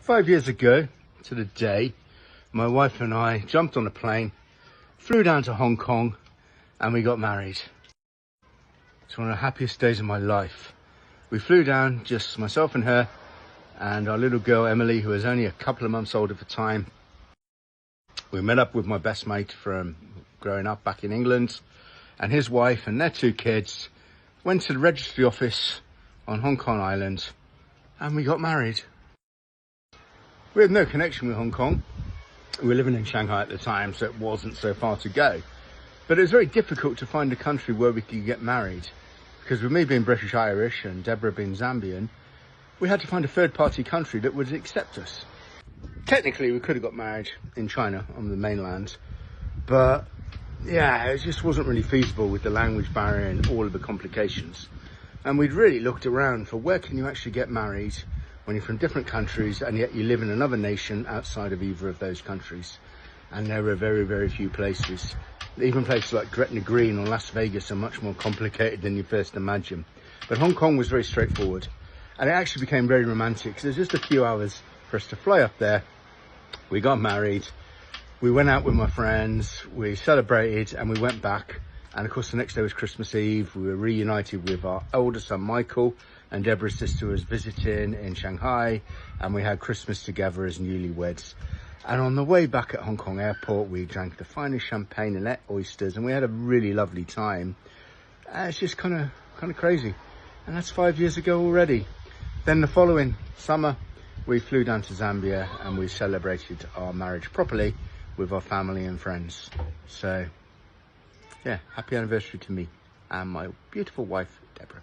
5 years ago to the day, my wife and I jumped on a plane, flew down to Hong Kong, and we got married. It's one of the happiest days of my life. We flew down, just myself and her, and our little girl Emily, who was only a couple of months old at the time. We met up with my best mate from growing up back in England, and his wife and their 2 kids, went to the registry office on Hong Kong Island, and we got married. We had no connection with Hong Kong. We were living in Shanghai at the time, so it wasn't so far to go. But it was very difficult to find a country where we could get married, because with me being British Irish and Deborah being Zambian, we had to find a third-party country that would accept us. Technically, we could have got married in China on the mainland, but yeah, it just wasn't really feasible with the language barrier and all of the complications. And we'd really looked around for where can you actually get married when you're from different countries and yet you live in another nation outside of either of those countries. And there were very, very few places. Even places like Gretna Green or Las Vegas are much more complicated than you first imagine. But Hong Kong was very straightforward. And it actually became very romantic because there's just a few hours for us to fly up there. We got married. We went out with my friends. We celebrated and we went back. And of course, the next day was Christmas Eve. We were reunited with our older son, Michael, and Deborah's sister was visiting in Shanghai. And we had Christmas together as newlyweds. And on the way back at Hong Kong airport, we drank the finest champagne and ate oysters. And we had a really lovely time. It's just kind of crazy. And that's 5 years ago already. Then the following summer, we flew down to Zambia and we celebrated our marriage properly with our family and friends. So, yeah, happy anniversary to me and my beautiful wife, Deborah.